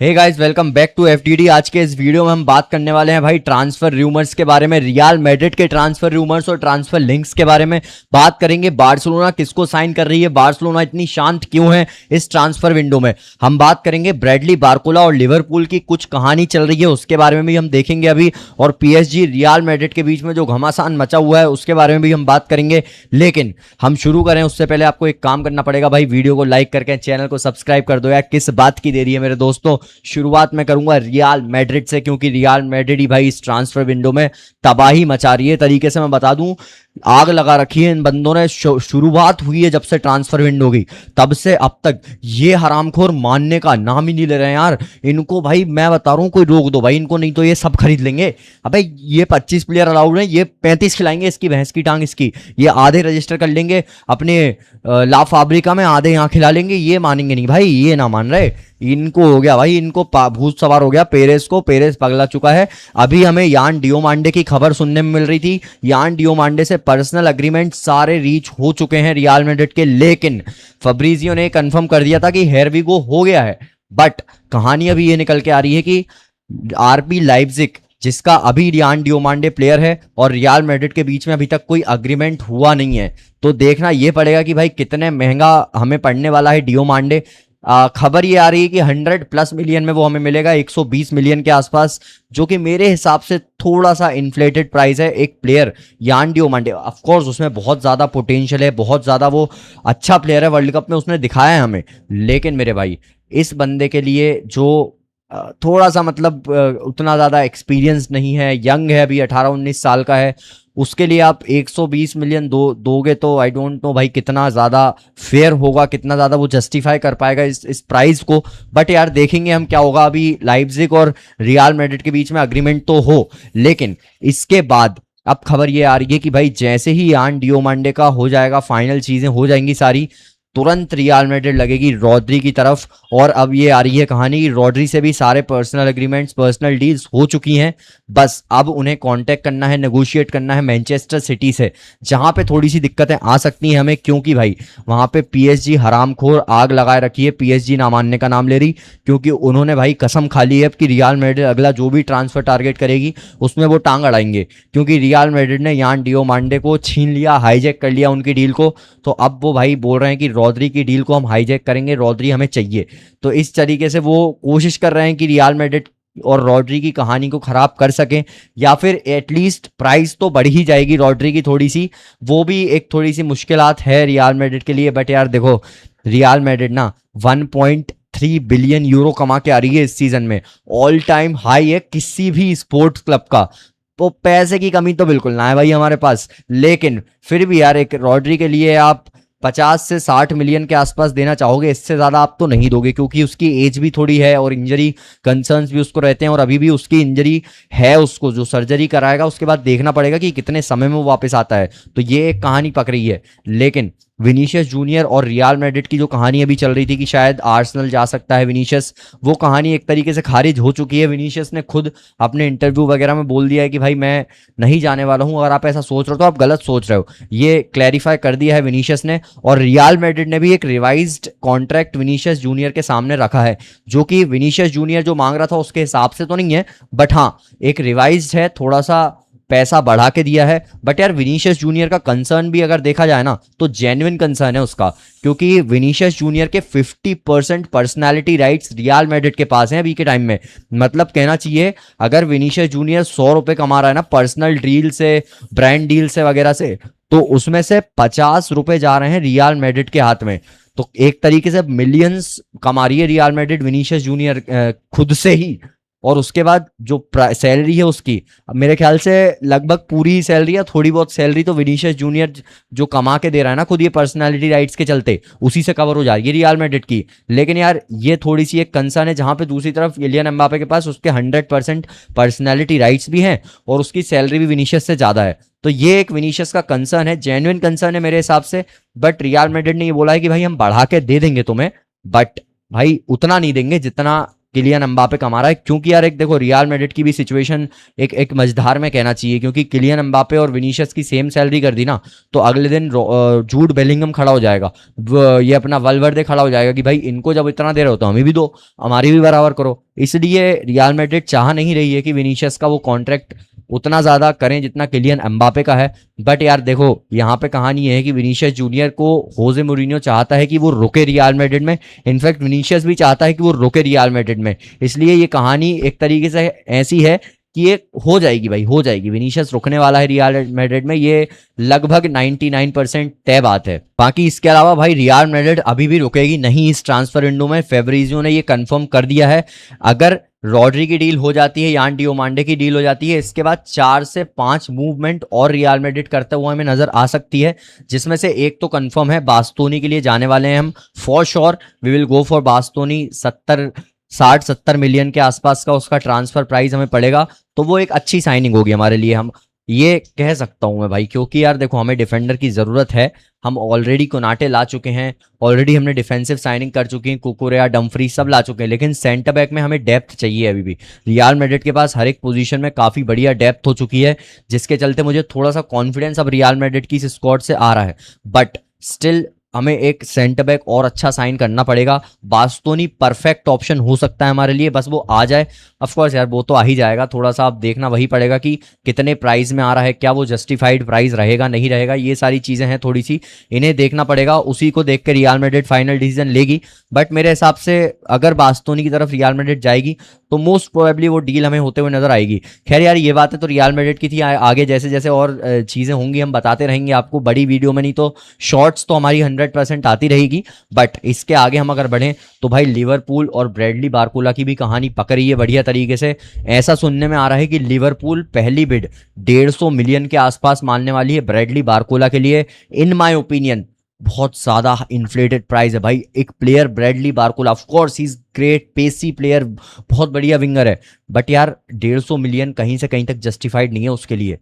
Hey guys, welcome back to FDD. आज के इस वीडियो में हम बात करने वाले हैं भाई ट्रांसफर रूमर्स के बारे में, रियल मैड्रिड के ट्रांसफर रूमर्स और ट्रांसफर लिंक्स के बारे में बात करेंगे। बार्सिलोना किसको साइन कर रही है, बार्सिलोना इतनी शांत क्यों है इस ट्रांसफर विंडो में, हम बात करेंगे। ब्रैडली बारकोला और लिवरपूल की कुछ कहानी चल रही है, उसके बारे में भी हम देखेंगे अभी। और पीएसजी रियल मैड्रिड के बीच में जो घमासान मचा हुआ है उसके बारे में भी हम बात करेंगे। लेकिन हम शुरू करें उससे पहले आपको एक काम करना पड़ेगा भाई, वीडियो को लाइक करके चैनल को सब्सक्राइब कर दो यार। किस बात की देरी है मेरे दोस्तों। शुरुआत मैं करूंगा रियल मैड्रिड से, क्योंकि रियल मैड्रिड ही भाई इस ट्रांसफर विंडो में तबाही मचा रही है। तरीके से मैं बता दूं, आग लगा रखी है इन बंदों ने। शुरुआत हुई है जब से ट्रांसफर विंडो की, तब से अब तक ये हरामखोर मानने का नाम ही नहीं ले रहे हैं यार। इनको भाई मैं बता रहा हूं, कोई रोक दो भाई इनको, नहीं तो ये सब खरीद लेंगे। अबे ये 25 प्लेयर अलाउड है, ये 35 खिलाएंगे इसकी भैंस की टांग इसकी। ये आधे रजिस्टर कर लेंगे अपने ला फाब्रिका में, आधे यहाँ खिला लेंगे। ये मानेंगे नहीं भाई, ये ना मान रहे। इनको हो गया भाई, इनको भूत सवार हो गया पेरेस को। पेरेस पगला चुका है। अभी हमें यान डियोमांडे की खबर सुनने में मिल रही थी, यान डियोमांडे से पर्सनल एग्रीमेंट सारे रीच हो चुके हैं रियल मैड्रिड के। लेकिन फब्रीजियो ने कंफर्म कर दिया था कि हेरविगो हो गया है। बट कहानी अभी ये निकल के आ रही है कि आरबी लाइप्जिग, जिसका अभी यान डियोमांडे प्लेयर है, और रियल मैड्रिड के बीच में अभी तक कोई अग्रीमेंट हुआ नहीं है। तो देखना ये पड़ेगा कि भाई कितने महंगा हमें पड़ने वाला है डियोमांडे। खबर ये आ रही है कि 100+ मिलियन में वो हमें मिलेगा, 120 मिलियन के आसपास, जो कि मेरे हिसाब से थोड़ा सा इन्फ्लेटेड प्राइस है। एक प्लेयर यान डियोमांडे, ऑफ कोर्स उसमें बहुत ज़्यादा पोटेंशियल है, बहुत ज़्यादा वो अच्छा प्लेयर है, वर्ल्ड कप में उसने दिखाया है हमें। लेकिन मेरे भाई इस बंदे के लिए जो थोड़ा सा मतलब उतना ज़्यादा एक्सपीरियंस नहीं है, यंग है, अभी 18-19 साल का है, उसके लिए आप 120 मिलियन दोगे तो आई डोंट नो भाई कितना ज़्यादा फेयर होगा, कितना ज़्यादा वो जस्टिफाई कर पाएगा इस प्राइस को। बट यार देखेंगे हम क्या होगा। अभी लाइप्जिग और रियल मैड्रिड के बीच में अग्रीमेंट तो हो, लेकिन इसके बाद अब खबर ये आ रही है कि भाई जैसे ही यान डियोमांडे का हो जाएगा, फाइनल चीज़ें हो जाएंगी सारी, तुरंत रियल मैड्रिड लगेगी रॉड्री की तरफ। और अब ये आ रही है कहानी कि रॉड्री से भी सारे पर्सनल एग्रीमेंट्स, पर्सनल डील्स हो चुकी हैं। बस अब उन्हें कांटेक्ट करना है, नेगोशिएट करना है मैनचेस्टर सिटी से, जहां पे थोड़ी सी दिक्कतें आ सकती हैं हमें, क्योंकि भाई वहां पे पीएसजी हरामखोर आग लगाए रखी है। पीएसजी ना मानने का नाम ले रही, क्योंकि उन्होंने भाई कसम खा ली है कि रियल मैड्रिड अगला जो भी ट्रांसफर टारगेट करेगी उसमें वो टांग अड़ाएंगे। क्योंकि रियल मैड्रिड ने यान डियोमांडे को छीन लिया, हाईजैक कर लिया उनकी डील को। तो अब वो भाई बोल रहे हैं कि रॉड्री की डील को हम हाईजैक करेंगे, रॉड्री हमें चाहिए। तो इस तरीके से वो कोशिश कर रहे हैं कि रियल मैड्रिड और रॉड्री की कहानी को खराब कर सकें, या फिर एटलीस्ट प्राइस तो बढ़ ही जाएगी रॉड्री की थोड़ी सी। वो भी एक थोड़ी सी मुश्किलात है रियल मैड्रिड के लिए। बट यार देखो, रियल मैड्रिड ना 1.3 बिलियन यूरो कमा के आ रही है इस सीजन में, ऑल टाइम हाई है किसी भी स्पोर्ट्स क्लब का। तो पैसे की कमी तो बिल्कुल ना है भाई हमारे पास। लेकिन फिर भी यार एक रॉड्री के लिए आप 50 से 60 मिलियन के आसपास देना चाहोगे, इससे ज़्यादा आप तो नहीं दोगे, क्योंकि उसकी एज भी थोड़ी है और इंजरी कंसर्न्स भी उसको रहते हैं। और अभी भी उसकी इंजरी है, उसको जो सर्जरी कराएगा उसके बाद देखना पड़ेगा कि कितने समय में वो वापस आता है। तो ये एक कहानी पक रही है। लेकिन विनीशियस जूनियर और रियल मैड्रिड की जो कहानी अभी चल रही थी कि शायद आर्सेनल जा सकता है विनीशियस, वो कहानी एक तरीके से खारिज हो चुकी है। विनीशियस ने खुद अपने इंटरव्यू वगैरह में बोल दिया है कि भाई मैं नहीं जाने वाला हूं, अगर आप ऐसा सोच रहे हो तो आप गलत सोच रहे हो। ये क्लैरिफाई कर दिया है विनीशियस ने। और रियल मैड्रिड ने भी एक रिवाइज्ड कॉन्ट्रैक्ट विनीशियस जूनियर के सामने रखा है, जो कि विनीशियस जूनियर जो मांग रहा था उसके हिसाब से तो नहीं है, बट हाँ एक रिवाइज्ड है, थोड़ा सा पैसा बढ़ा के दिया है। बट यार विनीशियस जूनियर का कंसर्न भी अगर देखा जाए ना तो जेन्युइन कंसर्न है उसका, क्योंकि विनीशियस जूनियर के 50% पर्सनालिटी राइट्स रियल मैड्रिड के पास हैं अभी के टाइम में। मतलब कहना चाहिए अगर विनीशियस जूनियर 100 रुपए कमा रहा है ना पर्सनल डील से, ब्रांड डील से वगैरह से, तो उसमें से 50 रुपए जा रहे हैं रियल मैड्रिड के हाथ में। तो एक तरीके से मिलियंस कमा रही है रियल मैड्रिड विनीशियस जूनियर खुद से ही। और उसके बाद जो सैलरी है उसकी, मेरे ख्याल से लगभग पूरी सैलरी या थोड़ी बहुत सैलरी तो विनीशियस जूनियर जो कमा के दे रहा है ना खुद, ये पर्सनालिटी राइट्स के चलते उसी से कवर हो जा रही है रियल मैड्रिड की। लेकिन यार ये थोड़ी सी एक कंसर्न है, जहां पे दूसरी तरफ किलियन एम्बापे के पास उसके 100% पर्सनालिटी राइट्स भी हैं और उसकी सैलरी भी विनीशियस से ज्यादा है। तो ये एक विनीशियस का कंसर्न है, जेन्युइन कंसर्न है मेरे हिसाब से। बट रियल मैड्रिड ने ये बोला है कि भाई हम बढ़ा के दे देंगे तुम्हें, बट भाई उतना नहीं देंगे जितना किलियन एम्बापे कमा रहा है। क्योंकि यार एक देखो रियल मैड्रिड की भी सिचुएशन एक मझधार में कहना चाहिए, क्योंकि किलियन एम्बापे और विनीशियस की सेम सैलरी कर दी ना, तो अगले दिन जूड बेलिंगम खड़ा हो जाएगा, ये अपना वल्वर्दे खड़ा हो जाएगा कि भाई इनको जब इतना दे रहे हो तो हमें भी दो, हमारी भी बराबर करो। इसलिए रियल मैड्रिड चाह नहीं रही है कि विनीशियस का वो कॉन्ट्रैक्ट उतना ज्यादा करें जितना किलियन एम्बापे का है। बट यार देखो यहाँ पे कहानी ये है कि विनीशियस जूनियर को होजे मूरिन्हो चाहता है कि वो रुके रियल मैड्रिड में, इनफैक्ट विनीशियस भी चाहता है कि वो रुके रियल मैड्रिड में। इसलिए ये कहानी एक तरीके से ऐसी है कि ये हो जाएगी भाई, हो जाएगी, विनीशियस रुकने वाला है रियल मैड्रिड में, ये लगभग 99% तय बात है। बाकी इसके अलावा भाई रियल मैड्रिड अभी भी रुकेगी नहीं इस ट्रांसफर विंडो में, फेब्रिजियो ने ये कंफर्म कर दिया है। अगर रॉड्री की डील हो जाती है, यान डियोमांडे की डील हो जाती है, इसके बाद 4 से 5 मूवमेंट और रियल मैड्रिड करते हुए हमें नजर आ सकती है, जिसमें से एक तो कंफर्म है, बास्तोनी के लिए जाने वाले हैं हम for sure, we will go for Bastoni. 60-70 million के आसपास का उसका ट्रांसफर प्राइस हमें पड़ेगा, तो वो एक अच्छी साइनिंग होगी हमारे लिए, हम ये कह सकता हूं मैं भाई। क्योंकि यार देखो हमें डिफेंडर की जरूरत है, हम ऑलरेडी कोनाटे ला चुके हैं, ऑलरेडी हमने डिफेंसिव साइनिंग कर चुके हैं, कुकुरेया डम्फ्री सब ला चुके हैं, लेकिन सेंटर बैक में हमें डेप्थ चाहिए अभी भी। रियल मैड्रिड के पास हर एक पोजीशन में काफी बढ़िया डेप्थ हो चुकी है, जिसके चलते मुझे थोड़ा सा कॉन्फिडेंस अब रियल मैड्रिड की इस स्क्वाड से आ रहा है। बट स्टिल हमें एक सेंटर बैक और अच्छा साइन करना पड़ेगा। बास्तोनी परफेक्ट ऑप्शन हो सकता है हमारे लिए, बस वो आ जाए। ऑफ कोर्स यार वो तो आ ही जाएगा, थोड़ा सा आप देखना वही पड़ेगा कि कितने प्राइस में आ रहा है, क्या वो जस्टिफाइड प्राइस रहेगा नहीं रहेगा, ये सारी चीजें हैं थोड़ी सी, इन्हें देखना पड़ेगा, उसी को देख कर रियल मैड्रिड फाइनल डिसीजन लेगी। बट मेरे हिसाब से अगर बास्तोनी की तरफ रियल मैड्रिड जाएगी तो मोस्ट प्रोबेबली वो डील हमें होते हुए नजर आएगी। खैर यार ये बातें तो रियल मैड्रिड की थी, आगे जैसे जैसे और चीजें होंगी हम बताते रहेंगे आपको, बड़ी वीडियो में नहीं तो शॉर्ट्स तो हमारी 100% आती रहेगी। बट इसके आगे हम अगर बढ़ें तो भाई लिवरपूल और ब्रैडली बारकोला की भी कहानी पकड़ी है बढ़िया तरीके से। ऐसा सुनने में आ रहा है कि लिवरपूल पहली बिड 150 मिलियन के आसपास मानने वाली है ब्रैडली बारकोला के लिए। इन माय ओपिनियन बहुत ज्यादा इन्फ्लेटेड प्राइस है भाई। एक player Bradley Barcola, of course he is great, pacey player, बहुत बढ़िया विंगर है, बट यार 150 मिलियन कहीं से कहीं तक जस्टिफाइड नहीं है उसके लिए।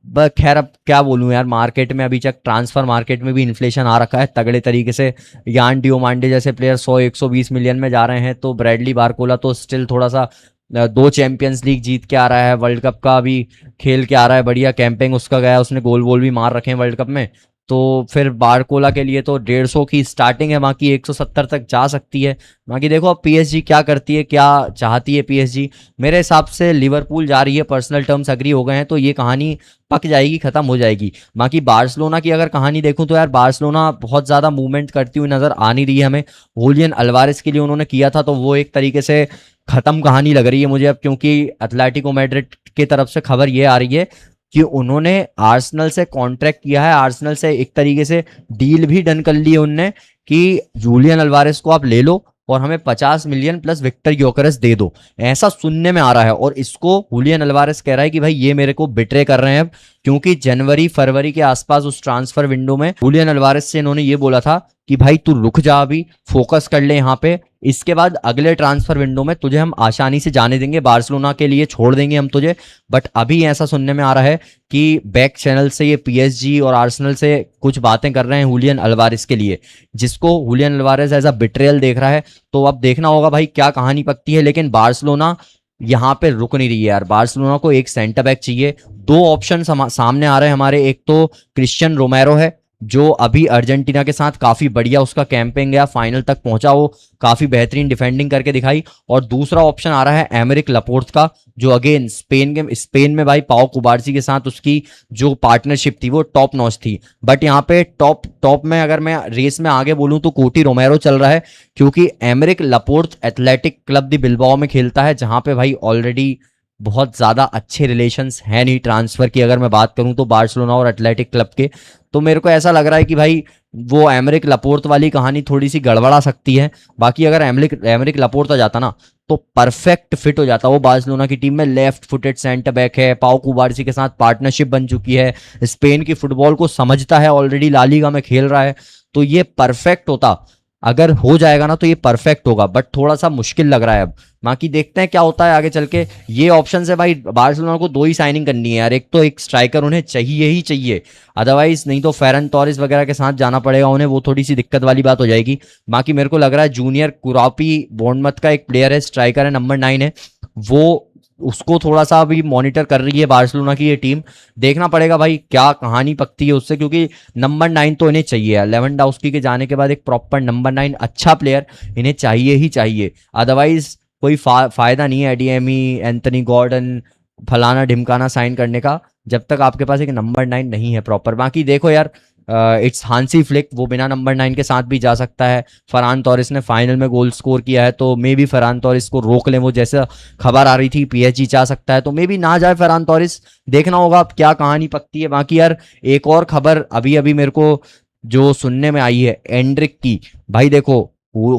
बस खैर अब क्या बोलूं यार, मार्केट में अभी तक ट्रांसफर मार्केट में भी इन्फ्लेशन आ रखा है तगड़े तरीके से। यान डियोमांडे जैसे प्लेयर 100-120 मिलियन में जा रहे हैं, तो ब्रैडली बारकोला तो स्टिल थोड़ा सा 2 चैंपियंस लीग जीत के आ रहा है, वर्ल्ड कप का भी खेल के आ रहा है, बढ़िया कैंपिंग उसका गया, उसने गोल वोल भी मार रखे हैं वर्ल्ड कप में। तो फिर बारकोला के लिए तो 150 की स्टार्टिंग है, बाकी 170 तक जा सकती है। बाकी देखो अब पीएसजी क्या करती है, क्या चाहती है पीएसजी। मेरे हिसाब से लिवरपूल जा रही है, पर्सनल टर्म्स एग्री हो गए हैं, तो ये कहानी पक जाएगी, खत्म हो जाएगी। बाकी बार्सिलोना की अगर कहानी देखूं तो यार बार्सिलोना बहुत ज्यादा मूवमेंट करती हुई नजर आ नहीं रही है हमें। हुलियन अल्वारेस के लिए उन्होंने किया था, तो वो एक तरीके से खत्म कहानी लग रही है मुझे अब, क्योंकि एथलेटिको मैड्रिड की तरफ से खबर ये आ रही है कि उन्होंने आर्सेनल से कॉन्ट्रैक्ट किया है, आर्सेनल से एक तरीके से डील भी डन कर ली है उनने कि जूलियन अल्वारेस को आप ले लो और हमें 50 मिलियन प्लस विक्टर योकेरेस दे दो, ऐसा सुनने में आ रहा है। और इसको हुलियन अल्वारेस कह रहा है कि भाई ये मेरे को बिट्रे कर रहे हैं अब, क्योंकि जनवरी फरवरी के आसपास उस ट्रांसफर विंडो में हुलियन अल्वारेस से इन्होंने ये बोला था कि भाई तू रुक जा, अभी फोकस कर ले यहाँ पे, इसके बाद अगले ट्रांसफर विंडो में तुझे हम आसानी से जाने देंगे, बार्सिलोना के लिए छोड़ देंगे हम तुझे। बट अभी ऐसा सुनने में आ रहा है कि बैक चैनल से ये पीएसजी और आर्सेनल से कुछ बातें कर रहे हैं हुलियन अल्वारेस के लिए, जिसको Julian Alvarez as a betrayal देख रहा है। तो अब देखना होगा भाई क्या कहानी पकती है, लेकिन बार्सिलोना यहाँ पे रुक नहीं रही है यार। बार्सिलोना को एक सेंटर बैक चाहिए, 2 ऑप्शन सामने आ रहे हैं हमारे, एक तो क्रिश्चियन रोमेरो है जो अभी अर्जेंटीना के साथ काफी बढ़िया उसका कैंपेन गया, फाइनल तक पहुंचा, वो काफी बेहतरीन डिफेंडिंग करके दिखाई। और दूसरा ऑप्शन आ रहा है एमरिक लपोर्ट का, जो अगेन स्पेन में भाई पाओ कुबार्सी के साथ उसकी जो पार्टनरशिप थी वो टॉप नॉच थी। बट यहाँ पे टॉप में अगर मैं रेस में आगे बोलूं तो कोटी रोमेरो चल रहा है, क्योंकि एमरिक लपोर्ट एथलेटिक क्लब दी बिल्बाओ में खेलता है, जहां पे भाई ऑलरेडी बहुत ज्यादा अच्छे रिलेशंस हैं नहीं ट्रांसफर की अगर मैं बात करूं तो बार्सिलोना और एथलेटिक क्लब के। तो मेरे को ऐसा लग रहा है कि भाई वो एमरिक लपोर्ट वाली कहानी थोड़ी सी गड़बड़ा सकती है। बाकी अगर एमरिक लपोर्ट आ जाता ना तो परफेक्ट फिट हो जाता वो बार्सिलोना की टीम में, लेफ्ट फुटेड सेंटर बैक है, पाओ कुबार्सी के साथ पार्टनरशिप बन चुकी है, स्पेन की फुटबॉल को समझता है, ऑलरेडी ला लीगा में खेल रहा है, तो ये परफेक्ट होता अगर हो जाएगा ना तो ये परफेक्ट होगा, बट थोड़ा सा मुश्किल लग रहा है अब। बाकी देखते हैं क्या होता है आगे चल के। ये ऑप्शन है भाई, बार्सिलोना को 2 ही साइनिंग करनी है यार, एक तो एक स्ट्राइकर उन्हें चाहिए ही चाहिए, अदरवाइज नहीं तो फेरन टोरिस वगैरह के साथ जाना पड़ेगा उन्हें, वो थोड़ी सी दिक्कत वाली बात हो जाएगी। बाकी मेरे को लग रहा है जूनियर कुरापी बोर्नमथ का एक प्लेयर है, स्ट्राइकर है, नंबर 9 है, वो उसको थोड़ा सा अभी मॉनिटर कर रही है बार्सिलोना की ये टीम। देखना पड़ेगा भाई क्या कहानी पकती है उससे, क्योंकि नंबर 9 तो इन्हें चाहिए, लेवेंडोव्स्की के जाने के बाद एक प्रॉपर नंबर 9 अच्छा प्लेयर इन्हें चाहिए ही चाहिए। अदरवाइज कोई फायदा नहीं है एडीएमी, एंथनी गॉर्डन, फलाना ढिमकाना साइन करने का, जब तक आपके पास एक नंबर 9 नहीं है प्रॉपर। बाकी देखो यार, इट्स हांसी फ्लिक, वो बिना नंबर 9 के साथ भी जा सकता है। फरहान तोरिस ने फाइनल में गोल स्कोर किया है, तो मे बी फरहान तोरिस को रोक लें वो, जैसा खबर आ रही थी पीएसजी चाह सकता है, तो मे बी ना जाए फरहान तोरिस। देखना होगा अब क्या कहानी पकती है। बाकी यार एक और खबर अभी अभी मेरे को जो सुनने में आई है एंड्रिक की, भाई देखो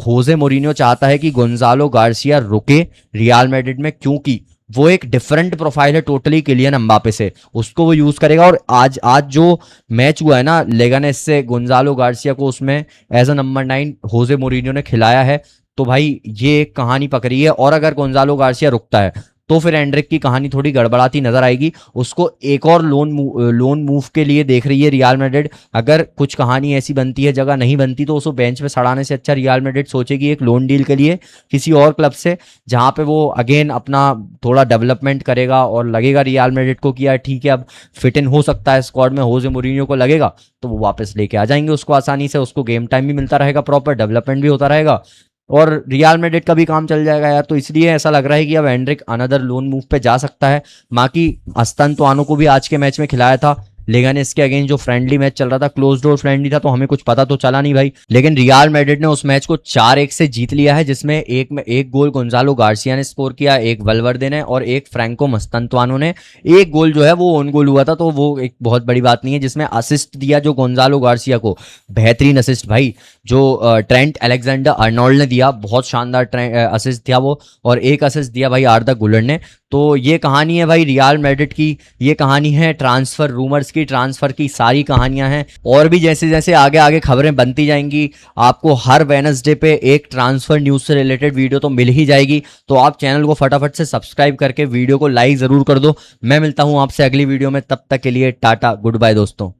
होजे मोरिनियो चाहता है कि गोंजालो गार्सिया रुके रियल मैड्रिड में, क्योंकि वो एक डिफरेंट प्रोफाइल है टोटली किलियन एम्बापे से, उसको वो यूज करेगा। और आज आज जो मैच हुआ है ना लेगानेस से, गोंजालो गार्सिया को उसमें एज अ नंबर 9 होजे मोरिनियो ने खिलाया है, तो भाई ये एक कहानी पक रही है। और अगर गोंजालो गार्सिया रुकता है तो फिर एंड्रिक की कहानी थोड़ी गड़बड़ाती नजर आएगी। उसको एक और लोन मूव के लिए देख रही है रियल मैड्रिड। अगर कुछ कहानी ऐसी बनती है, जगह नहीं बनती, तो उसको बेंच पे सड़ाने से अच्छा रियल मैड्रिड सोचेगी एक लोन डील के लिए किसी और क्लब से, जहां पे वो अगेन अपना थोड़ा डेवलपमेंट करेगा और लगेगा रियल मैड्रिड को कि यार ठीक है अब फिट इन हो सकता है स्क्वाड में, होजे मोरिनियो को लगेगा तो वो वापस लेके आ जाएंगे उसको आसानी से, उसको गेम टाइम भी मिलता रहेगा, प्रॉपर डेवलपमेंट भी होता रहेगा, और रियल मैड्रिड का भी काम चल जाएगा यार। तो इसलिए ऐसा लग रहा है कि अब एंड्रिक अनदर लोन मूव पे जा सकता है। बाकी अस्तान को भी आज के मैच में खिलाया था लेगानेस के अगेंस्ट, जो फ्रेंडली मैच चल रहा था, क्लोज डोर फ्रेंडली था, तो हमें कुछ पता तो चला नहीं भाई, लेकिन रियल मैड्रिड ने उस मैच को 4-1 से जीत लिया है, जिसमें एक गोल गोंजालो गार्सिया ने स्कोर किया, एक वलवर्दे ने, और एक फ्रैंको मस्तंतवानो ने। एक गोल जो है वो ओन गोल हुआ था, तो वो एक बहुत बड़ी बात नहीं है। जिसमें असिस्ट दिया जो गोंजालो गार्सिया को, बेहतरीन असिस्ट भाई, जो ट्रेंट अलेक्जेंडर अर्नोल्ड ने दिया, बहुत शानदार असिस्ट दिया वो, और एक असिस्ट दिया भाई आर्दा गुलर ने। तो ये कहानी है भाई रियल मैड्रिड की, ये कहानी है ट्रांसफर रूमर्स की, ट्रांसफर की सारी कहानियां हैं, और भी जैसे जैसे आगे आगे खबरें बनती जाएंगी आपको हर वेडनेसडे पे एक ट्रांसफर न्यूज से रिलेटेड वीडियो तो मिल ही जाएगी। तो आप चैनल को फटाफट से सब्सक्राइब करके वीडियो को लाइक जरूर कर दो। मैं मिलता हूं आपसे अगली वीडियो में, तब तक के लिए टाटा गुड बाय दोस्तों।